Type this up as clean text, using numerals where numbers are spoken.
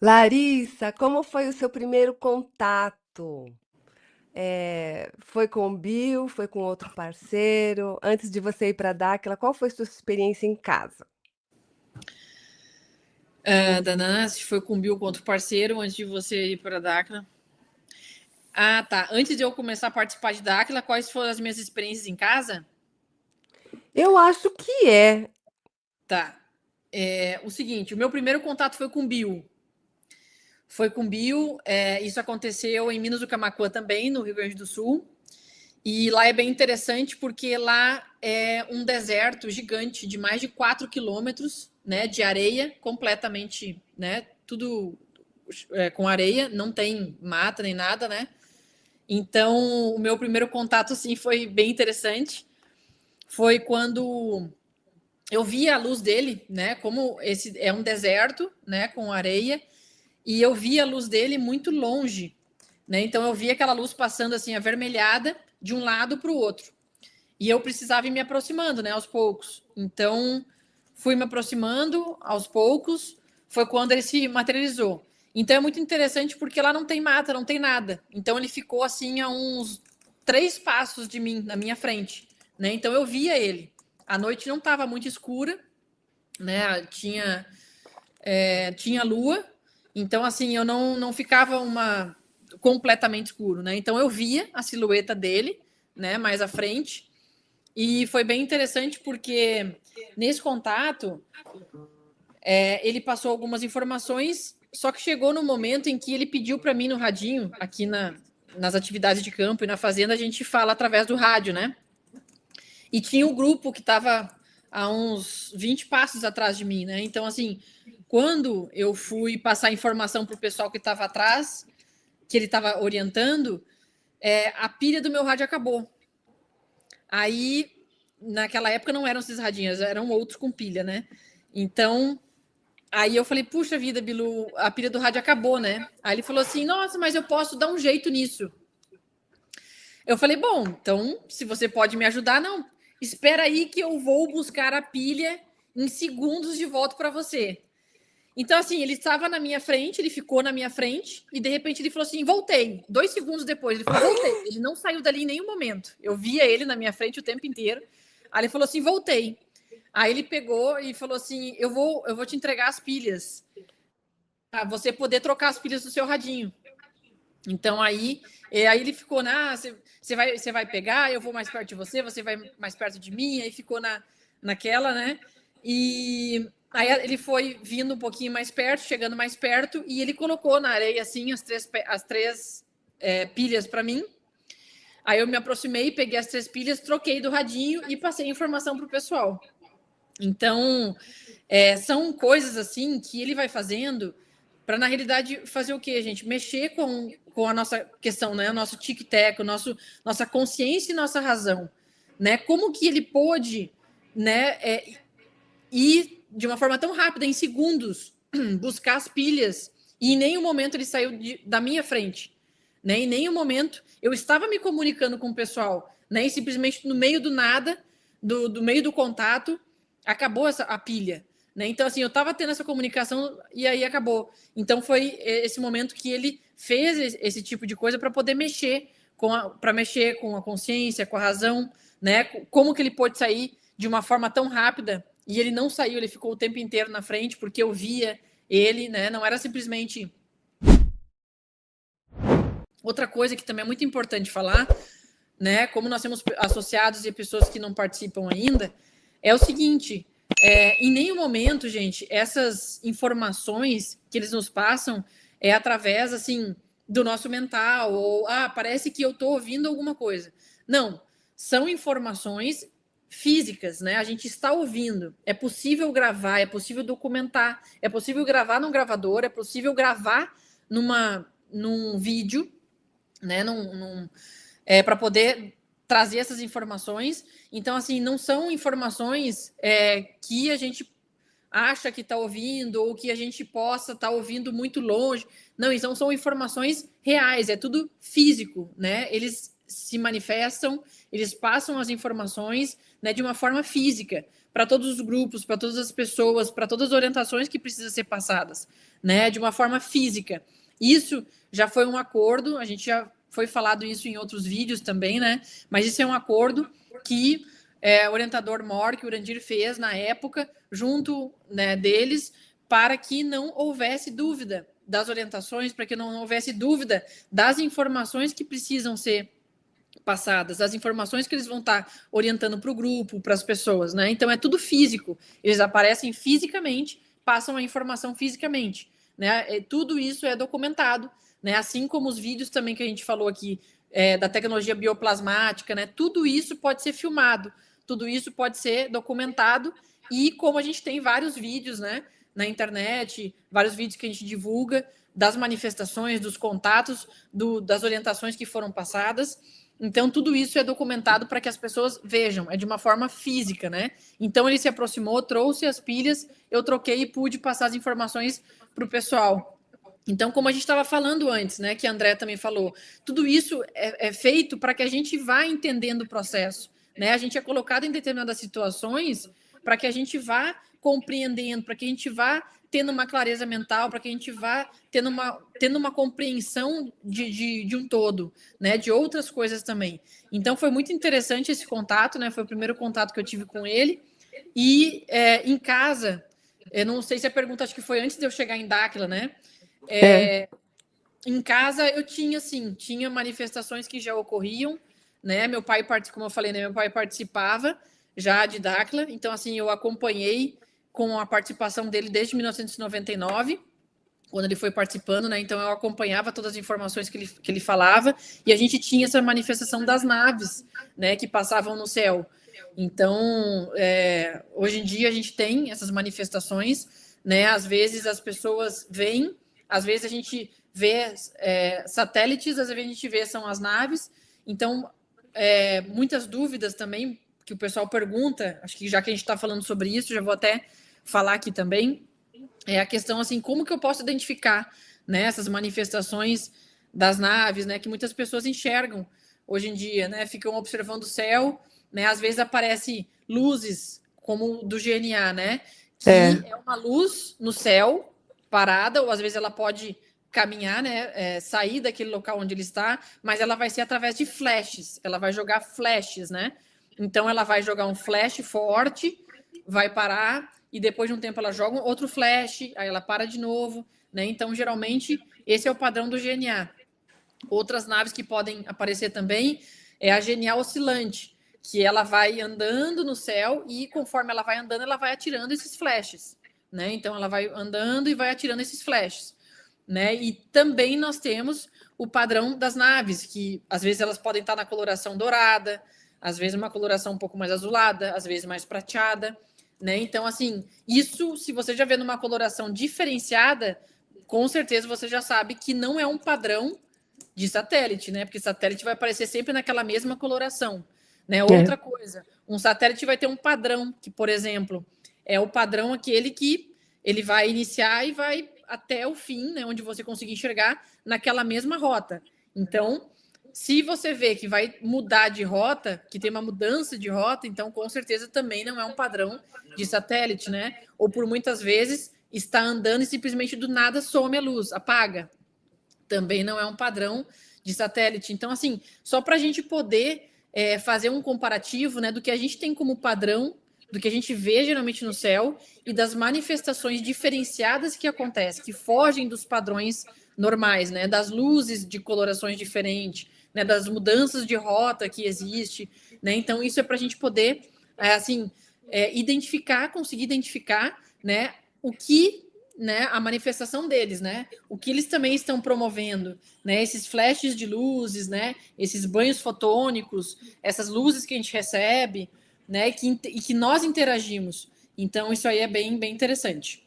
Larissa, como foi o seu primeiro contato? Foi com o Bill? Foi com outro parceiro? Antes de você ir para a Dáquila, qual foi sua experiência em casa? Danana, se foi com o Bill com outro parceiro antes de você ir para a Dáquila. Ah, tá. Antes de eu começar a participar de Dáquila, quais foram as minhas experiências em casa? Eu acho que é. Tá. O seguinte, o meu primeiro contato foi com o Bill. Foi com o Bill, isso aconteceu em Minas do Camaquã também, no Rio Grande do Sul. E lá é bem interessante porque lá é um deserto gigante de mais de 4 quilômetros, né, de areia, completamente, né, tudo com areia, não tem mata nem nada, né? Então, o meu primeiro contato, assim, foi bem interessante. Foi quando eu vi a luz dele, né? Como esse é um deserto, né? Com areia. E eu vi a luz dele muito longe, né? Então, eu vi aquela luz passando, assim, avermelhada, de um lado para o outro. E eu precisava ir me aproximando, né? Aos poucos. Então, fui me aproximando aos poucos. Foi quando ele se materializou. Então é muito interessante porque lá não tem mata, não tem nada. Então ele ficou assim a uns 3 passos de mim, na minha frente, né? Então eu via ele. A noite não estava muito escura, né? Tinha lua, então assim eu não ficava completamente escuro, né? Então eu via a silhueta dele, né? Mais à frente. E foi bem interessante porque nesse contato ele passou algumas informações, só que chegou no momento em que ele pediu para mim no radinho, aqui nas atividades de campo e na fazenda, a gente fala através do rádio, né? E tinha um grupo que estava a uns 20 passos atrás de mim, né? Então, assim, quando eu fui passar informação para o pessoal que estava atrás, que ele estava orientando, a pilha do meu rádio acabou. Aí, naquela época, não eram esses radinhos, eram outros com pilha, né? Então, aí eu falei, puxa vida, Bilu, a pilha do rádio acabou, né? Aí ele falou assim, nossa, mas eu posso dar um jeito nisso. Eu falei, bom, então, se você pode me ajudar, não. Espera aí que eu vou buscar a pilha em segundos de volta para você. Então, assim, ele estava na minha frente, ele ficou na minha frente, e de repente ele falou assim, voltei. 2 segundos depois, ele falou, voltei. Ele não saiu dali em nenhum momento. Eu via ele na minha frente o tempo inteiro. Aí ele falou assim, voltei. Aí ele pegou e falou assim, eu vou te entregar as pilhas, para você poder trocar as pilhas do seu radinho. Então aí ele ficou, você vai pegar, eu vou mais perto de você, você vai mais perto de mim, aí ficou naquela, né? E aí ele foi vindo um pouquinho mais perto, chegando mais perto, e ele colocou na areia assim as três pilhas para mim. Aí eu me aproximei, peguei as 3 pilhas, troquei do radinho e passei a informação para o pessoal. Então, são coisas assim que ele vai fazendo para, na realidade, fazer o quê, gente? Mexer com a nossa questão, né? O nosso tic-tac, nossa consciência e nossa razão. Né? Como que ele pôde, né, ir de uma forma tão rápida, em segundos, buscar as pilhas, e em nenhum momento ele saiu da minha frente. Né? Em nenhum momento eu estava me comunicando com o pessoal, né? E simplesmente no meio do nada, do meio do contato, acabou a pilha. Né? Então, assim, eu estava tendo essa comunicação e aí acabou. Então, foi esse momento que ele fez esse tipo de coisa para poder mexer para mexer com a consciência, com a razão, né? Como que ele pôde sair de uma forma tão rápida e ele não saiu, ele ficou o tempo inteiro na frente porque eu via ele, né? Não era simplesmente. Outra coisa que também é muito importante falar, né? Como nós temos associados e pessoas que não participam ainda, é o seguinte: em nenhum momento, gente, essas informações que eles nos passam é através assim do nosso mental ou parece que eu estou ouvindo alguma coisa. Não, são informações físicas, né? A gente está ouvindo. É possível gravar, é possível documentar, é possível gravar num gravador, é possível gravar num vídeo, né? Para poder trazer essas informações. Então, assim, não são informações que a gente acha que está ouvindo ou que a gente possa estar ouvindo muito longe. Não, então são informações reais, é tudo físico, né? Eles se manifestam, eles passam as informações, né, de uma forma física. para todos os grupos, para todas as pessoas, para todas as orientações que precisam ser passadas, né, de uma forma física. Isso já foi um acordo, a gente já foi falado isso em outros vídeos também, né, mas isso é um acordo que o orientador MOR, que o Urandir fez na época, junto, né, deles, para que não houvesse dúvida das orientações, para que não houvesse dúvida das informações que precisam ser passadas, as informações que eles vão estar orientando para o grupo, para as pessoas, né? Então é tudo físico, eles aparecem fisicamente, passam a informação fisicamente, né? Tudo isso é documentado, né? Assim como os vídeos também que a gente falou aqui da tecnologia bioplasmática, né? Tudo isso pode ser filmado, tudo isso pode ser documentado e como a gente tem vários vídeos, né? Na internet, vários vídeos que a gente divulga das manifestações, dos contatos, das orientações que foram passadas. Então, tudo isso é documentado para que as pessoas vejam, é de uma forma física, né? Então, ele se aproximou, trouxe as pilhas, eu troquei e pude passar as informações para o pessoal. Então, como a gente estava falando antes, né, que a André também falou, tudo isso é feito para que a gente vá entendendo o processo, né? A gente é colocado em determinadas situações para que a gente vá compreendendo, para que a gente vá tendo uma clareza mental, para que a gente vá tendo uma compreensão de um todo, né? De outras coisas também. Então, foi muito interessante esse contato, né? Foi o primeiro contato que eu tive com ele. E em casa, eu não sei se a pergunta, acho que foi antes de eu chegar em Dáquila, né? Em casa eu tinha, sim, tinha manifestações que já ocorriam, né? Meu pai, como eu falei, né? Meu pai participava já de Dáquila, então, assim, eu acompanhei com a participação dele desde 1999, quando ele foi participando, né? Então, eu acompanhava todas as informações que ele falava, e a gente tinha essa manifestação das naves, né? Que passavam no céu. Então, hoje em dia, a gente tem essas manifestações, né? Às vezes as pessoas veem, às vezes a gente vê satélites, às vezes a gente vê são as naves. Então, muitas dúvidas também que o pessoal pergunta, acho que já que a gente está falando sobre isso, já vou até falar aqui também, é a questão assim, como que eu posso identificar, né, essas manifestações das naves, né, que muitas pessoas enxergam hoje em dia, né, ficam observando o céu, né, às vezes aparece luzes como do GNA, né, que é uma luz no céu parada, ou às vezes ela pode caminhar, né, sair daquele local onde ele está, mas ela vai ser através de flashes, ela vai jogar flashes, né, então ela vai jogar um flash forte, vai parar, e depois de um tempo ela joga outro flash, aí ela para de novo, né? Então, geralmente, esse é o padrão do GNA. Outras naves que podem aparecer também é a GNA oscilante, que ela vai andando no céu e conforme ela vai andando, ela vai atirando esses flashes, né? Então, ela vai andando e vai atirando esses flashes, né? E também nós temos o padrão das naves, que às vezes elas podem estar na coloração dourada, às vezes uma coloração um pouco mais azulada, às vezes mais prateada, né? Então, assim, isso, se você já vê numa coloração diferenciada, com certeza você já sabe que não é um padrão de satélite, né? Porque satélite vai aparecer sempre naquela mesma coloração, né? Outra coisa, um satélite vai ter um padrão, que, por exemplo, é o padrão aquele que ele vai iniciar e vai até o fim, né? Onde você conseguir enxergar naquela mesma rota. Então, se você vê que vai mudar de rota, que tem uma mudança de rota, então com certeza também não é um padrão de satélite, né? Ou por muitas vezes está andando e simplesmente do nada some a luz, apaga. Também não é um padrão de satélite. Então, assim, só para a gente poder fazer um comparativo, né, do que a gente tem como padrão, do que a gente vê geralmente no céu e das manifestações diferenciadas que acontecem, que fogem dos padrões normais, né, das luzes de colorações diferentes, né, das mudanças de rota que existe, né? Então isso é para a gente poder conseguir identificar, né, o que, né, a manifestação deles, né, o que eles também estão promovendo, né, esses flashes de luzes, né, esses banhos fotônicos, essas luzes que a gente recebe, né, e que nós interagimos. Então isso aí é bem interessante.